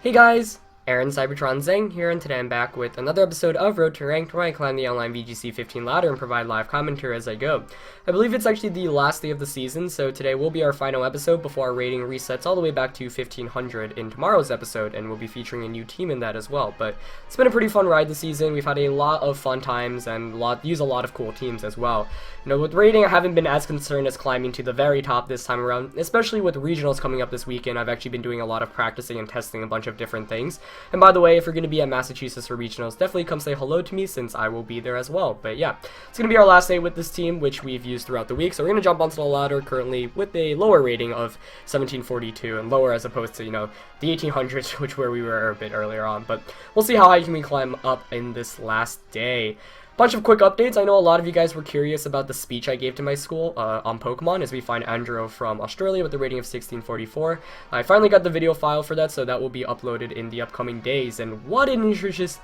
Hey guys, Aaron Cybertron Zeng here, and today I'm back with another episode of Road to Ranked, where I climb the online VGC 15 ladder and provide live commentary as I go. I believe it's actually the last day of the season, so today will be our final episode before our rating resets all the way back to 1500 in tomorrow's episode, and we'll be featuring a new team in that as well. But it's been a pretty fun ride this season. We've had a lot of fun times and use a lot of cool teams as well. You know, with rating, I haven't been as concerned as climbing to the very top this time around, especially with regionals coming up this weekend. I've actually been doing a lot of practicing and testing a bunch of different things. And by the way, if you're going to be at Massachusetts for regionals, definitely come say hello to me since I will be there as well. But yeah, it's going to be our last day with this team, which we've used throughout the week. So we're going to jump onto the ladder currently with a lower rating of 1742, and lower as opposed to, you know, the 1800s, which where we were a bit earlier on. But we'll see how high can we climb up in this last day. Bunch of quick updates. I know a lot of you guys were curious about the speech I gave to my school on Pokemon as we find Andrew from Australia with a rating of 1644. I finally got the video file for that, so that will be uploaded in the upcoming days. And what an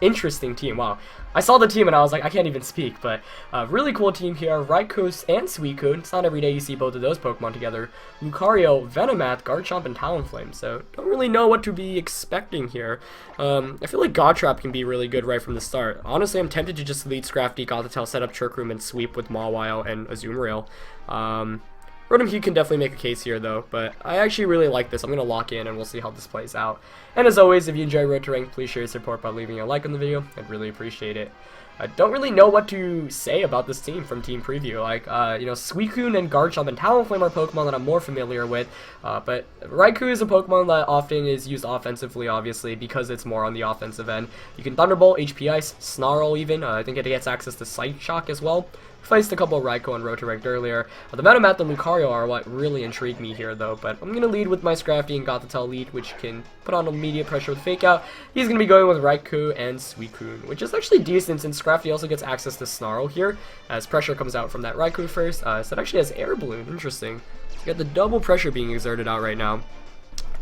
interesting team. Wow. I saw the team and I was like, I can't even speak, but really cool team here. Raikou and Suicune. It's not every day you see both of those Pokemon together. Lucario, Venomoth, Garchomp, and Talonflame. So don't really know what to be expecting here. I feel like Godtrap can be really good right from the start. Honestly, I'm tempted to just lead Scrafty, Gothitelle, set up Trick Room, and sweep with Mawile and Azumarill. Rotom Hugh can definitely make a case here though, but I actually really like this. I'm going to lock in and we'll see how this plays out. And as always, if you enjoy Road to Rank, please share your support by leaving a like on the video. I'd really appreciate it. I don't really know what to say about this team from Team Preview. Like, you know, Suicune and Garchomp and Talonflame are Pokemon that I'm more familiar with, but Raikou is a Pokemon that often is used offensively, obviously, because it's more on the offensive end. You can Thunderbolt, HP Ice, Snarl even. I think it gets access to Psych Shock as well. Faced a couple of Raikou on Road to Ranked earlier. The Venomoth and Lucario are what really intrigue me here, though. But I'm going to lead with my Scrafty and Gothitelle lead, which can put on immediate pressure with Fake Out. He's going to be going with Raikou and Suicune, which is actually decent since Scrafty also gets access to Snarl here, as pressure comes out from that Raikou first. So it actually has Air Balloon. Interesting. So you got the double pressure being exerted out right now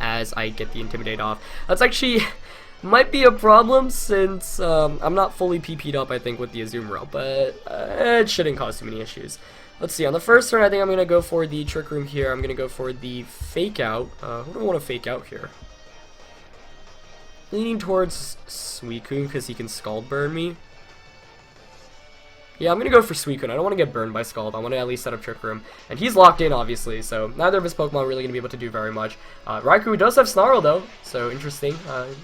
as I get the Intimidate off. That's actually might be a problem since I'm not fully PP'd up, I think, with the Azumarill, but it shouldn't cause too many issues. Let's see, on the first turn, I think I'm going to go for the Trick Room here. I'm going to go for the Fake Out. Who do I want to Fake Out here? Leaning towards Suicune because he can Scald Burn me. Yeah, I'm going to go for Suicune. I don't want to get burned by Scald. I want to at least set up Trick Room. And he's locked in, obviously, so neither of his Pokemon are really going to be able to do very much. Raikou does have Snarl, though, so interesting.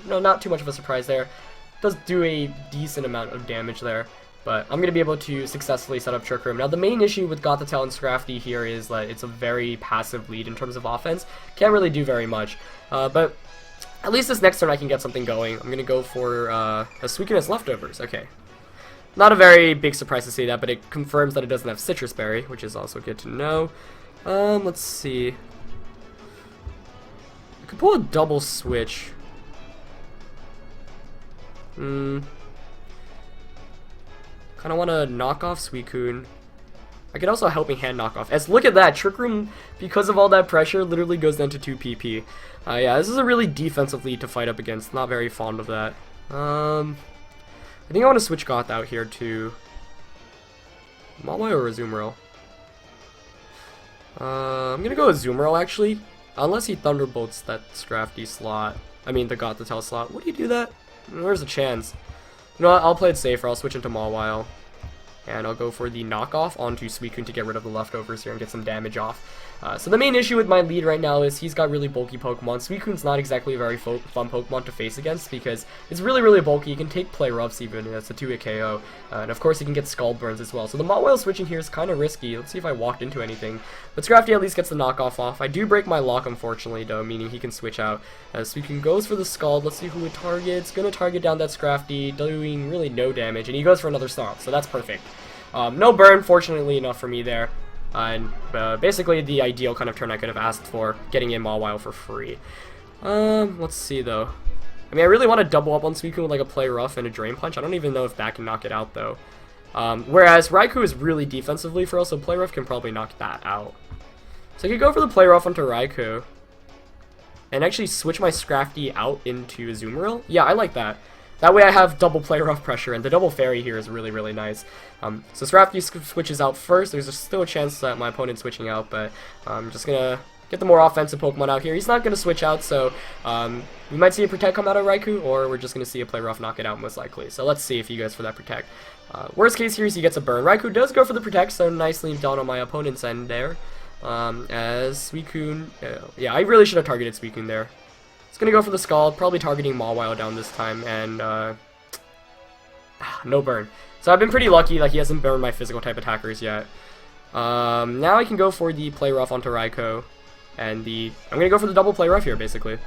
No, not too much of a surprise there. Does do a decent amount of damage there, but I'm going to be able to successfully set up Trick Room. Now, the main issue with Gothitelle and Scrafty here is that it's a very passive lead in terms of offense. Can't really do very much, but at least this next turn I can get something going. I'm going to go for a Suicune as leftovers. Okay. Not a very big surprise to see that, but it confirms that it doesn't have Citrus Berry, which is also good to know. Let's see. I could pull a double switch. Kind of want to knock off Suicune. I could also Helping Hand knock off. As look at that, Trick Room, because of all that pressure, literally goes down to 2 PP. Yeah, this is a really defensive lead to fight up against. Not very fond of that. I think I want to switch Goth out here to Mawile or Azumarill. I'm going to go with Azumarill, actually. Unless he Thunderbolts that Scrafty slot. I mean, the Gothitelle slot. Would he do that? There's a chance. You know what? I'll play it safer. I'll switch into Mawile. And I'll go for the knockoff onto Suicune to get rid of the leftovers here and get some damage off. So the main issue with my lead right now is he's got really bulky Pokemon. Suicune's not exactly a very fun Pokemon to face against because it's really bulky. You can take Play Roughs even, it's a 2-hit KO. And of course he can get Scald Burns as well. So the Mawile switching here is kind of risky. Let's see if I walked into anything. But Scrafty at least gets the knockoff off. I do break my lock, unfortunately, though, meaning he can switch out. Suicune goes for the Scald. Let's see who it targets. Gonna target down that Scrafty, doing really no damage. And he goes for another Snarl, so that's perfect. No burn, fortunately enough for me there. And basically the ideal kind of turn I could have asked for, getting in Mawile for free. Let's see though. I mean, I really want to double up on Suicune with like a Play Rough and a Drain Punch. I don't even know if that can knock it out though. Whereas Raikou is really defensively for us, so Play Rough can probably knock that out. So I could go for the Play Rough onto Raikou. And actually switch my Scrafty out into Azumarill. Yeah, I like that. That way I have double Play Rough pressure, and the double Fairy here is really nice. So Scrafty switches out first. There's still a chance that my opponent's switching out, but I'm just gonna get the more offensive Pokemon out here. He's not going to switch out, so we might see a Protect come out of Raikou, or we're just going to see a Play Rough knock it out most likely. So let's see if he goes for that Protect. Worst case here is he gets a Burn. Raikou does go for the Protect, so nicely done on my opponent's end there. As Suicune, yeah, I really should have targeted Suicune there. It's going to go for the Scald, probably targeting Mawile down this time, and no burn. So I've been pretty lucky that he hasn't burned my physical type attackers yet. Now I can go for the Play Rough onto Raikou, and I'm going to go for the double Play Rough here, basically.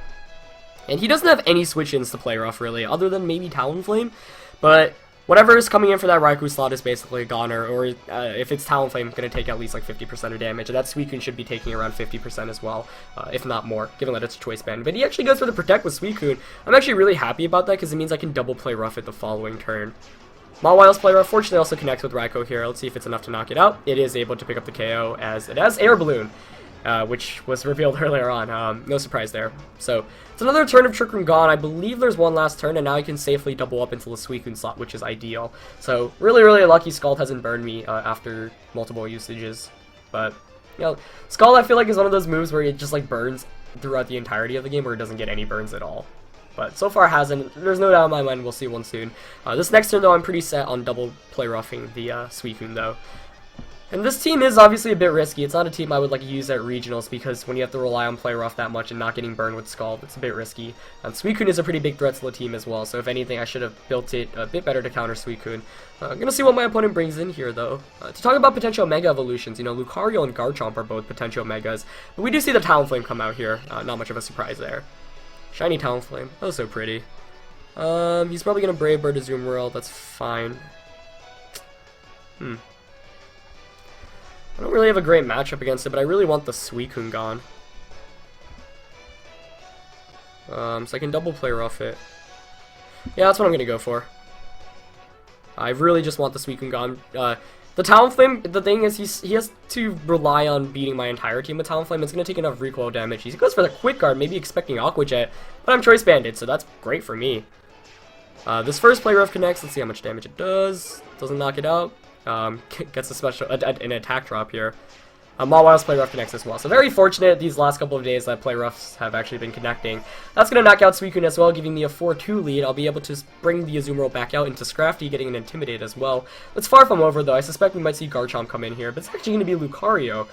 And he doesn't have any switch-ins to Play Rough, really, other than maybe Talonflame, but whatever is coming in for that Raikou slot is basically a goner, or if it's Talonflame, it's going to take at least like 50% of damage, and that Suicune should be taking around 50% as well, if not more, given that it's a choice band. But he actually goes for the Protect with Suicune. I'm actually really happy about that, because it means I can double Play Rough it the following turn. Mawile's Play Rough fortunately also connects with Raikou here. Let's see if it's enough to knock it out. It is able to pick up the KO, as it has Air Balloon, which was revealed earlier on. No surprise there. So it's another turn of Trick Room gone. I believe there's one last turn, and now I can safely double up into the Suicune slot, which is ideal. So really, really lucky Scald hasn't burned me after multiple usages. But, you know, Scald I feel like is one of those moves where it just like burns throughout the entirety of the game, where it doesn't get any burns at all. But so far hasn't. There's no doubt in my mind we'll see one soon. This next turn, though, I'm pretty set on double Play Roughing the Suicune, though. And this team is obviously a bit risky. It's not a team I would like use at regionals, because when you have to rely on Play Rough that much and not getting burned with Scald, it's a bit risky. And Suicune is a pretty big threat to the team as well, so if anything, I should have built it a bit better to counter Suicune. I'm gonna see what my opponent brings in here, though. To talk about potential Mega Evolutions, you know, Lucario and Garchomp are both potential Megas, but we do see the Talonflame come out here. Not much of a surprise there. Shiny Talonflame. Oh, so pretty. He's probably going to Brave Bird to Azumarill. That's fine. I don't really have a great matchup against it, but I really want the Suicune gone. So I can double Play Rough it. Yeah, that's what I'm going to go for. I really just want the Suicune gone. The Talonflame, the thing is, he has to rely on beating my entire team with Talonflame. It's going to take enough recoil damage. He goes for the Quick Guard, maybe expecting Aqua Jet, but I'm Choice Banded, so that's great for me. This first Play Rough connects. Let's see how much damage it does. Doesn't knock it out. Gets a special an attack drop here. Mawile's Play Rough connects as well. So very fortunate these last couple of days that Play Roughs have actually been connecting. That's going to knock out Suicune as well, giving me a 4-2 lead. I'll be able to bring the Azumarill back out into Scrafty, getting an Intimidate as well. It's far from over, though. I suspect we might see Garchomp come in here, but it's actually going to be Lucario,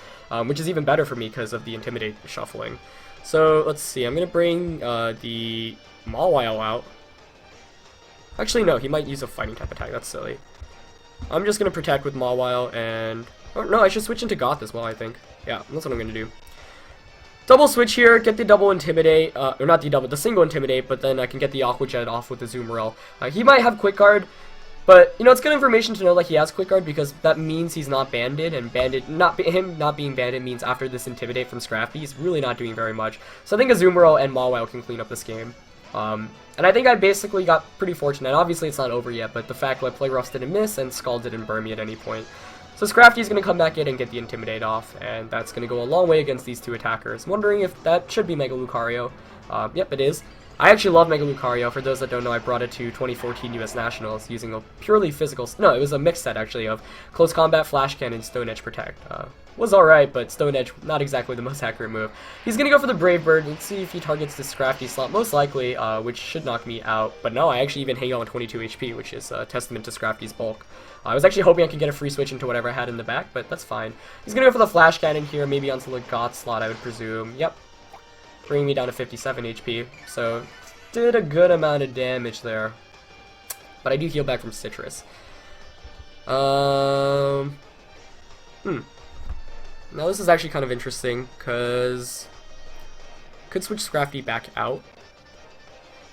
which is even better for me because of the Intimidate shuffling. So let's see. I'm going to bring the Mawile out. Actually, no. He might use a Fighting type attack. That's silly. I'm just going to Protect with Mawile and... Oh, no, I should switch into Goth as well, I think. Yeah, that's what I'm going to do. Double switch here, get the double Intimidate, or not the double, the single Intimidate, but then I can get the Aqua Jet off with the Azumarill. He might have Quick Guard, but, you know, it's good information to know that he has Quick Guard, because that means he's not banded, and him not being banded means after this Intimidate from Scrafty, he's really not doing very much. So I think Azumarill and Mawile can clean up this game. And I think I basically got pretty fortunate. Obviously, it's not over yet, but the fact that Play Roughs didn't miss and Scald didn't burn me at any point. So Scrafty's going to come back in and get the Intimidate off, and that's going to go a long way against these two attackers. Wondering if that should be Mega Lucario. Yep, it is. I actually love Mega Lucario. For those that don't know, I brought it to 2014 US Nationals using a purely physical... No, it was a mixed set, actually, of Close Combat, Flash Cannon, Stone Edge Protect. Was alright, but Stone Edge, not exactly the most accurate move. He's going to go for the Brave Bird. Let's see if he targets the Scrafty slot, most likely, which should knock me out. But no, I actually even hang on with 22 HP, which is a testament to Scrafty's bulk. I was actually hoping I could get a free switch into whatever I had in the back, but that's fine. He's going to go for the Flash Cannon here, maybe onto the Goth slot, I would presume. Yep. Bringing me down to 57 HP. So, did a good amount of damage there. But I do heal back from Citrus. Now this is actually kind of interesting, because could switch Scrafty back out.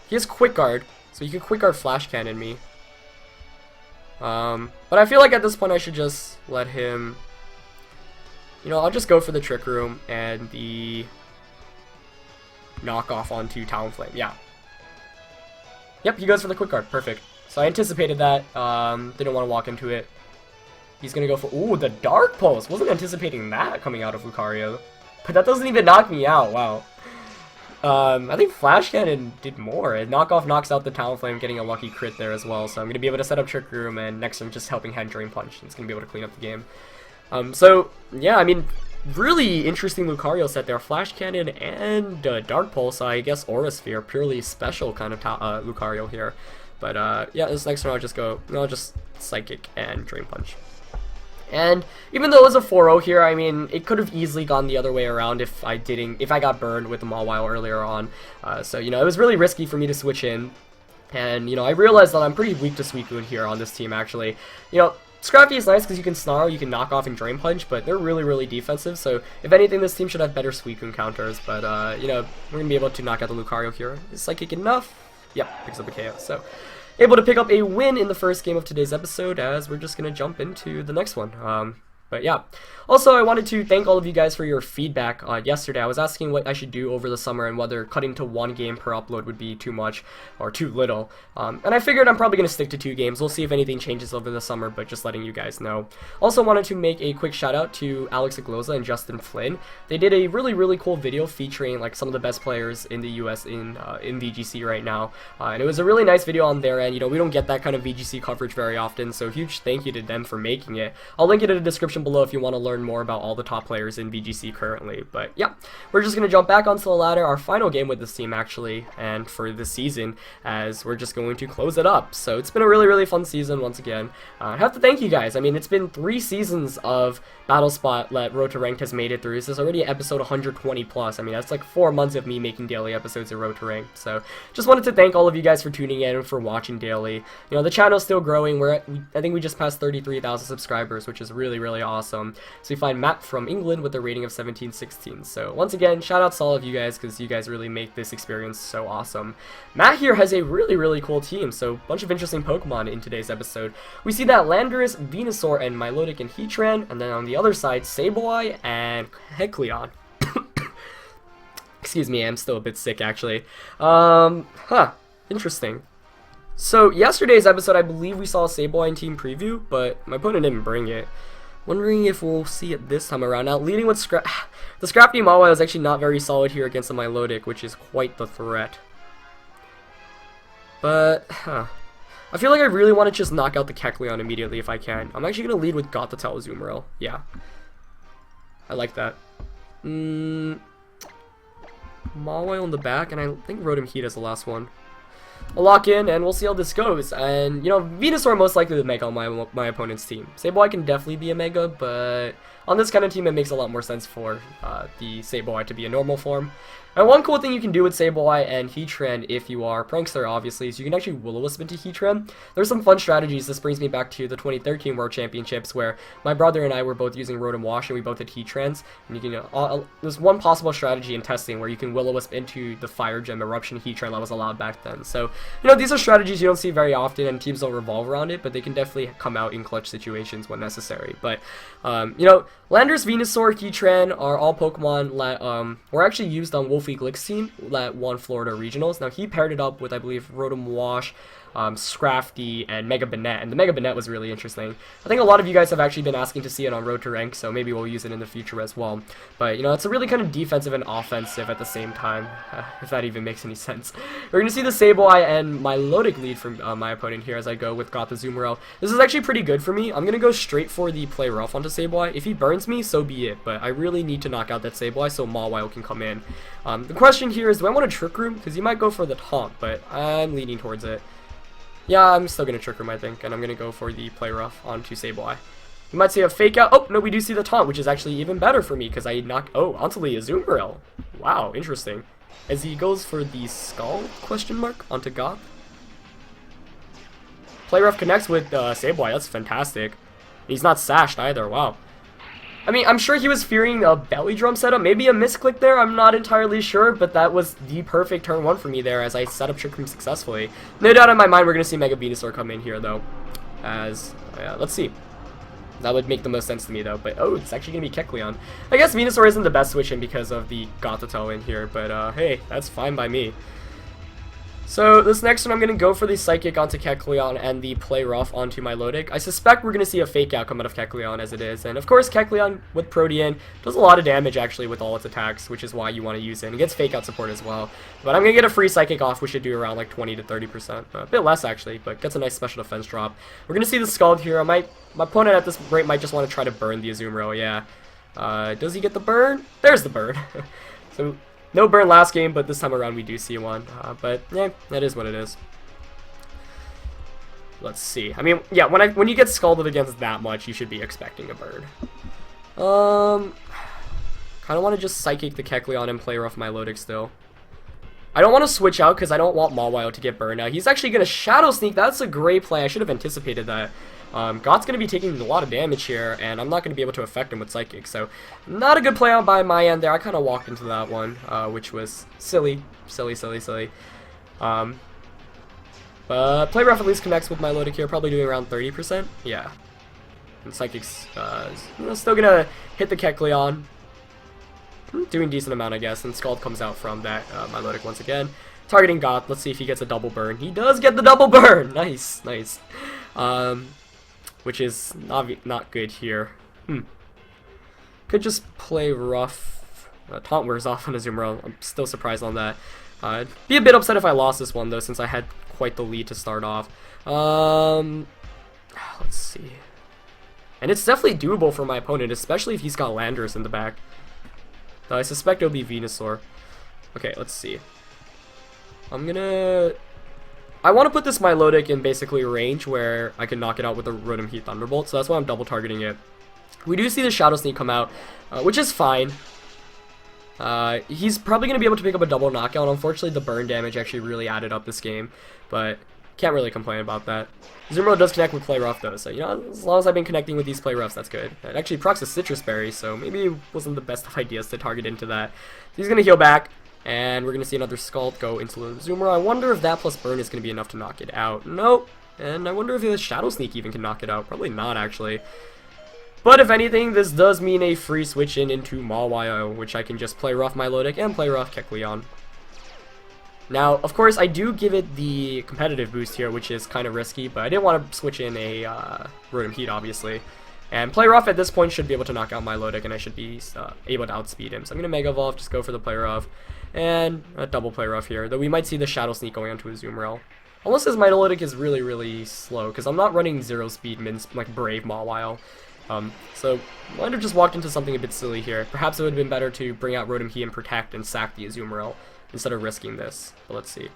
He has Quick Guard, so he can Quick Guard Flash Cannon me. But I feel like at this point I should just let him... You know, I'll just go for the Trick Room and the knockoff onto Talonflame. Yeah. Yep, he goes for the Quick Guard. Perfect. So I anticipated that. Didn't want to walk into it. He's going to go for... Ooh, the Dark Pulse. Wasn't anticipating that coming out of Lucario. But that doesn't even knock me out. Wow. I think Flash Cannon did more. Knockoff knocks out the Talonflame, getting a lucky crit there as well. So I'm going to be able to set up Trick Room, and next I'm just helping Hand Drain Punch. It's going to be able to clean up the game. So, yeah, I mean, really interesting Lucario set there. Flash Cannon and Dark Pulse, I guess Aura Sphere, purely special kind of Lucario here. But yeah, this next one I'll just Psychic and Drain Punch. And even though it was a 4-0 here, I mean, it could have easily gone the other way around if I got burned with the Mawile earlier on. So, you know, it was really risky for me to switch in. And, you know, I realized that I'm pretty weak to Suicune here on this team, actually. You know, Scrafty is nice because you can Snarl, you can knock off and Drain Punch, but they're really, really defensive. So, if anything, this team should have better Suicune counters. But, you know, we're going to be able to knock out the Lucario here. Is Psychic enough? Yep, picks up a KO. So, able to pick up a win in the first game of today's episode, as we're just going to jump into the next one. But yeah, also I wanted to thank all of you guys for your feedback yesterday. I was asking what I should do over the summer and whether cutting to 1 game per upload would be too much or too little. And I figured I'm probably going to stick to 2 games. We'll see if anything changes over the summer, but just letting you guys know. Also wanted to make a quick shout out to Alex Agloza and Justin Flynn. They did a really, really cool video featuring like some of the best players in the US in VGC right now. And it was a really nice video on their end. You know, we don't get that kind of VGC coverage very often, so huge thank you to them for making it. I'll link it in the description below if you want to learn more about all the top players in VGC currently. But yeah, we're just going to jump back onto the ladder, our final game with this team actually, and for this season, as we're just going to close it up. So it's been a really, really fun season once again. I have to thank you guys. I mean, it's been 3 seasons of Battle Spot that Road to Ranked has made it through. This is already episode 120 plus. I mean, that's like 4 months of me making daily episodes of Road to Ranked. So just wanted to thank all of you guys for tuning in and for watching daily. You know, the channel's still growing. I think we just passed 33,000 subscribers, which is really, really awesome. So we find Matt from England with a rating of 1716. So once again, shout out to all of you guys because you guys really make this experience so awesome. Matt here has a really, really cool team. So a bunch of interesting Pokemon in today's episode. We see that Landorus, Venusaur, and Milotic and Heatran, and then on the other side, Sableye and Kecleon. Excuse me, I'm still a bit sick actually. Interesting. So yesterday's episode, I believe we saw a Sableye in team preview, but my opponent didn't bring it. Wondering if we'll see it this time around. Now, leading with the Scrafty Mawile is actually not very solid here against the Milotic, which is quite the threat. But, I feel like I really want to just knock out the Kecleon immediately if I can. I'm actually going to lead with Gothitelle Azumarill. Yeah. I like that. Mawile in the back, and I think Rotom Heat is the last one. I'll lock in, and we'll see how this goes. And, you know, Venusaur most likely to Mega on my opponent's team. Sableye can definitely be a Mega, but on this kind of team, it makes a lot more sense for the Sableye to be a normal form. And one cool thing you can do with Sableye and Heatran, if you are Prankster, obviously, is you can actually Will-O-Wisp into Heatran. There's some fun strategies. This brings me back to the 2013 World Championships, where my brother and I were both using Rotom Wash, and we both had Heatrans. And you can, there's one possible strategy in testing where you can Will-O-Wisp into the Fire Gem Eruption Heatran that was allowed back then. So, you know, these are strategies you don't see very often, and teams don't revolve around it, but they can definitely come out in clutch situations when necessary. But, you know, Landorus, Venusaur, Heatran are all Pokemon that were actually used on Wolfie Glickstein that won Florida Regionals. Now, he paired it up with, I believe, Rotom Wash, Scrafty, and Mega Banette, and the Mega Banette was really interesting. I think a lot of you guys have actually been asking to see it on Road to Rank, so maybe we'll use it in the future as well. But, you know, it's a really kind of defensive and offensive at the same time, if that even makes any sense. We're going to see the Sableye and Milotic lead from my opponent here as I go with Goth Azumarill. This is actually pretty good for me. I'm going to go straight for the Play Rough onto Sableye. If he burns me, so be it, but I really need to knock out that Sableye so Mawile can come in. The question here is, do I want to Trick Room? Because you might go for the Taunt, but I'm leaning towards it. Yeah, I'm still going to Trick Room, I think, and I'm going to go for the Play Rough onto Sableye. You might see a Fake Out. Oh, no, we do see the Taunt, which is actually even better for me, because I knock... Oh, onto the Azumarill. Wow, interesting. As he goes for the Skull, question mark, onto Goth. Play Rough connects with Sableye. That's fantastic. He's not sashed either. Wow. I mean, I'm sure he was fearing a Belly Drum setup. Maybe a misclick there. I'm not entirely sure, but that was the perfect turn 1 for me there as I set up Trick Room successfully. No doubt in my mind we're going to see Mega Venusaur come in here, though. As, let's see. That would make the most sense to me, though. But, oh, it's actually going to be Kecleon. I guess Venusaur isn't the best switch in because of the Gothitelle in here, but, hey, that's fine by me. So, this next one, I'm going to go for the Psychic onto Kecleon and the Play Rough onto Milotic. I suspect we're going to see a Fake Out come out of Kecleon as it is. And, of course, Kecleon with Protean does a lot of damage, actually, with all its attacks, which is why you want to use it. And it gets Fake Out support as well. But I'm going to get a free Psychic off, which should do around, like, 20 to 30%. A bit less, actually, but gets a nice special defense drop. We're going to see the Scald here. My opponent at this rate might just want to try to burn the Azumarill, yeah. Does he get the burn? There's the burn. So, no burn last game, but this time around we do see one. But, yeah, that is what it is. Let's see. I mean, yeah, when you get scalded against that much, you should be expecting a burn. Kind of want to just Psychic the Kecleon and play rough Milotic still. I don't want to switch out because I don't want Mawile to get burned. Now, he's actually going to Shadow Sneak. That's a great play. I should have anticipated that. Got's going to be taking a lot of damage here, and I'm not going to be able to affect him with Psychic. So, not a good play on by my end there. I kind of walked into that one, which was silly. Silly. But play rough at least connects with Milotic here, probably doing around 30%. Yeah. And Psychic's still going to hit the Kecleon. Doing decent amount, I guess, and Scald comes out from that Milotic once again. Targeting Goth. Let's see if he gets a double burn. He does get the double burn! Nice. Which is not good here. Could just play rough. Taunt wears off on Azumarill. I'm still surprised on that. Be a bit upset if I lost this one, though, since I had quite the lead to start off. Let's see. And it's definitely doable for my opponent, especially if he's got Landorus in the back. Though I suspect it'll be Venusaur. Okay, let's see. I want to put this Milotic in basically range where I can knock it out with a Rotom Heat Thunderbolt, so that's why I'm double targeting it. We do see the Shadow Sneak come out, which is fine. He's probably going to be able to pick up a double knockout. Unfortunately, the burn damage actually really added up this game, but can't really complain about that. Azumarill does connect with Play Rough, though, so, you know, as long as I've been connecting with these Play Roughs, that's good. It actually procs a Citrus Berry, so maybe it wasn't the best of ideas to target into that. So he's going to heal back, and we're going to see another Scald go into the Azumarill. I wonder if that plus burn is going to be enough to knock it out. Nope. And I wonder if the Shadow Sneak even can knock it out. Probably not, actually. But if anything, this does mean a free switch into Mawile, which I can just play rough Milotic and play rough Kecleon. Now, of course, I do give it the competitive boost here, which is kind of risky, but I didn't want to switch in a Rotom Heat, obviously. And Play Rough at this point should be able to knock out Milotic, and I should be able to outspeed him. So I'm going to Mega Evolve, just go for the Play Rough, and a double Play Rough here, though we might see the Shadow Sneak going onto a Azumarill. Unless his Milotic is really, really slow, because I'm not running zero speed like Brave Mawile. So I might have just walked into something a bit silly here. Perhaps it would have been better to bring out Rotom Heat and Protect and sack the Azumarill instead of risking this. But let's see.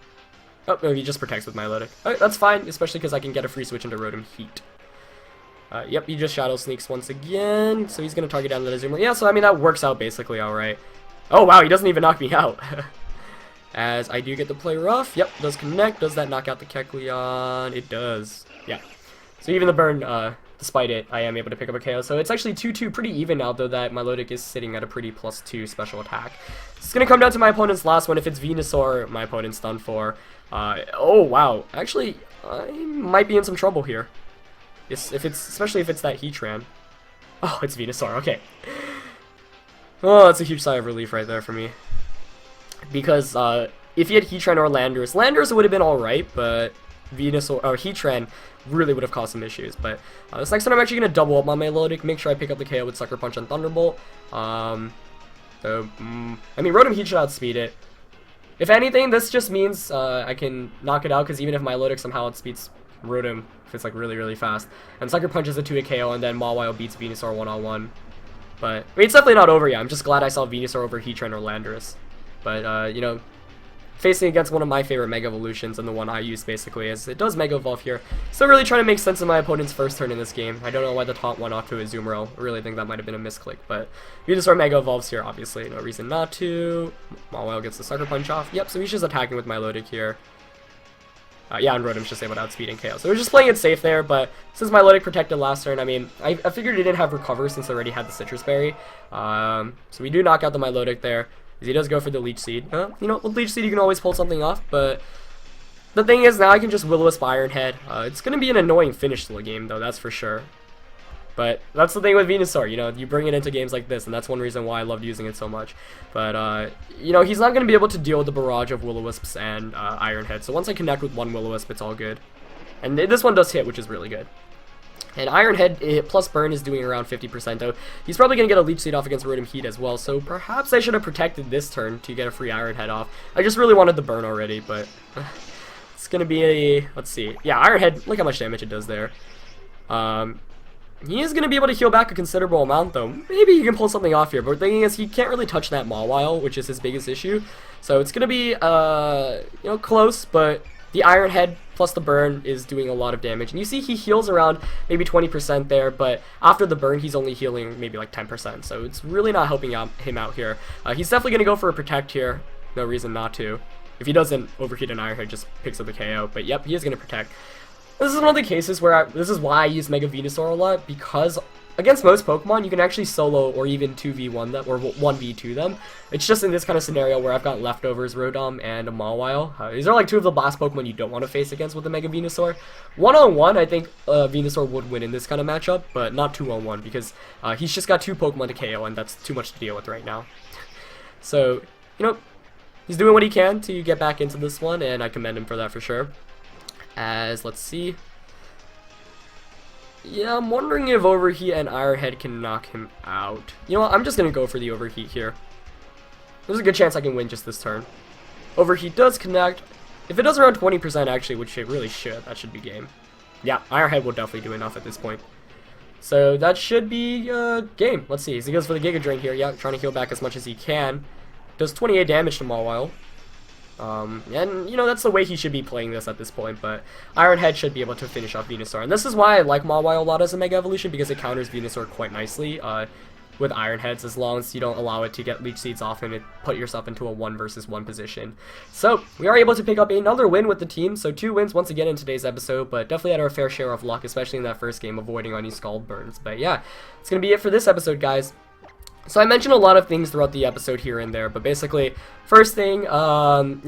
Oh, no, he just protects with Milotic. Okay, that's fine, especially because I can get a free switch into Rotom Heat. Yep, he just Shadow Sneaks once again, so he's going to target down the Azumarill. Yeah, so I mean, that works out basically alright. Oh, wow, he doesn't even knock me out. As I do get to play rough. Yep, does connect. Does that knock out the Kecleon? It does. Yeah. So even the burn, despite it, I am able to pick up a KO. So it's actually 2-2, pretty even now, though that Milotic is sitting at a pretty +2 special attack. It's going to come down to my opponent's last one. If it's Venusaur, my opponent's done for. Oh, wow. Actually, I might be in some trouble here. Especially if it's that Heatran. Oh, it's Venusaur. Okay. Oh, that's a huge sigh of relief right there for me. Because if he had Heatran or Landorus would have been alright, but Venusaur or Heatran really would have caused some issues. But this next time I'm actually going to double up my Milotic, make sure I pick up the KO with Sucker Punch and Thunderbolt. I mean, Rotom Heat should outspeed it. If anything, this just means I can knock it out, because even if Milotic somehow outspeeds Rotom, if it's like really, really fast, and Sucker Punch is a 2-hit KO, and then Mawile beats Venusaur one-on-one. But, I mean, it's definitely not over yet. I'm just glad I saw Venusaur over Heatran or Landorus. But, you know, facing against one of my favorite Mega Evolutions, and the one I use basically, as it does Mega Evolve here. Still really trying to make sense of my opponent's first turn in this game. I don't know why the taunt went off to Azumarill. I really think that might have been a misclick, but Venusaur Mega Evolves here, obviously. No reason not to. Mawile gets the Sucker Punch off. Yep, so he's just attacking with Milotic here. Yeah, and Rotom's just able to outspeed and KO. So we're just playing it safe there, but since Milotic protected last turn, I mean, I figured he didn't have Recover since I already had the Citrus Berry. So we do knock out the Milotic there. He does go for the Leech Seed. You know, with Leech Seed you can always pull something off, but the thing is now I can just Will-O-Wisp Iron Head. It's going to be an annoying finish to the game, though, that's for sure. But that's the thing with Venusaur, you know, you bring it into games like this, and that's one reason why I loved using it so much. But, you know, he's not going to be able to deal with the barrage of Will-O-Wisps and Iron Head, so once I connect with one Will-O-Wisp, it's all good. And this one does hit, which is really good. And Iron Head plus burn is doing around 50%, though. He's probably going to get a Leech Seed off against Rotom Heat as well, so perhaps I should have protected this turn to get a free Iron Head off. I just really wanted the burn already, but it's going to be a, let's see. Yeah, Iron Head, look how much damage it does there. He is going to be able to heal back a considerable amount, though. Maybe he can pull something off here, but the thing is, he can't really touch that Mawile, which is his biggest issue. So it's going to be, you know, close, but the Iron Head plus the burn is doing a lot of damage. And you see he heals around maybe 20% there, but after the burn, he's only healing maybe like 10%. So it's really not helping him out here. He's definitely going to go for a Protect here. No reason not to. If he doesn't overheat an Iron Head, just picks up the KO. But yep, he is going to Protect. This is one of the cases where this is why I use Mega Venusaur a lot, because against most Pokemon, you can actually solo or even 2v1 them, or 1v2 them. It's just in this kind of scenario where I've got leftovers, Rodom, and a Mawile. These are like two of the last Pokemon you don't want to face against with the Mega Venusaur. 1-on-1, I think Venusaur would win in this kind of matchup, but not 2-on-1, because he's just got two Pokemon to KO, and that's too much to deal with right now. So, you know, he's doing what he can to get back into this one, and I commend him for that for sure. As, let's see. Yeah, I'm wondering if Overheat and Iron Head can knock him out. You know what, I'm just going to go for the Overheat here. There's a good chance I can win just this turn. Overheat does connect. If it does around 20% actually, which it really should, that should be game. Yeah, Iron Head will definitely do enough at this point. So that should be game. Let's see, he goes for the Giga Drain here. Yeah, trying to heal back as much as he can. Does 28 damage to Mawile. And, you know, that's the way he should be playing this at this point, but Iron Head should be able to finish off Venusaur. And this is why I like Mawile a lot as a Mega Evolution, because it counters Venusaur quite nicely with Iron Heads, as long as you don't allow it to get Leech Seeds off and put yourself into a 1 versus 1 position. So, we are able to pick up another win with the team, so 2 wins once again in today's episode, but definitely had our fair share of luck, especially in that first game, avoiding any Scald Burns. But yeah, it's going to be it for this episode, guys. So I mentioned a lot of things throughout the episode here and there, but basically, first thing, you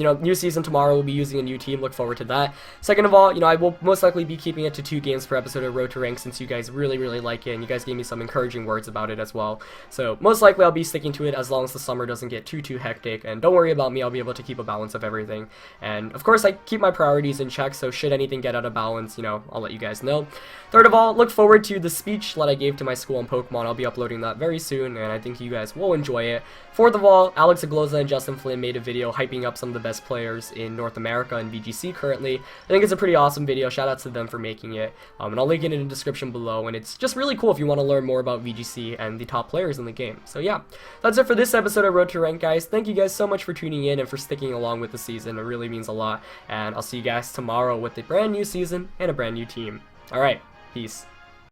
know, new season tomorrow, we'll be using a new team, look forward to that. Second of all, you know, I will most likely be keeping it to 2 games per episode of Road to Rank, since you guys really, really like it, and you guys gave me some encouraging words about it as well. So most likely I'll be sticking to it as long as the summer doesn't get too hectic, and don't worry about me, I'll be able to keep a balance of everything. And of course, I keep my priorities in check, so should anything get out of balance, you know, I'll let you guys know. Third of all, look forward to the speech that I gave to my school on Pokemon. I'll be uploading that very soon, and I think you guys will enjoy it. Fourth of all, Alex Agloza and Justin Flynn made a video hyping up some of the best players in North America and VGC currently. I think it's a pretty awesome video. Shout out to them for making it. And I'll link it in the description below. And it's just really cool if you want to learn more about VGC and the top players in the game. So yeah, that's it for this episode of Road to Rank, guys. Thank you guys so much for tuning in and for sticking along with the season. It really means a lot. And I'll see you guys tomorrow with a brand new season and a brand new team. Alright, peace.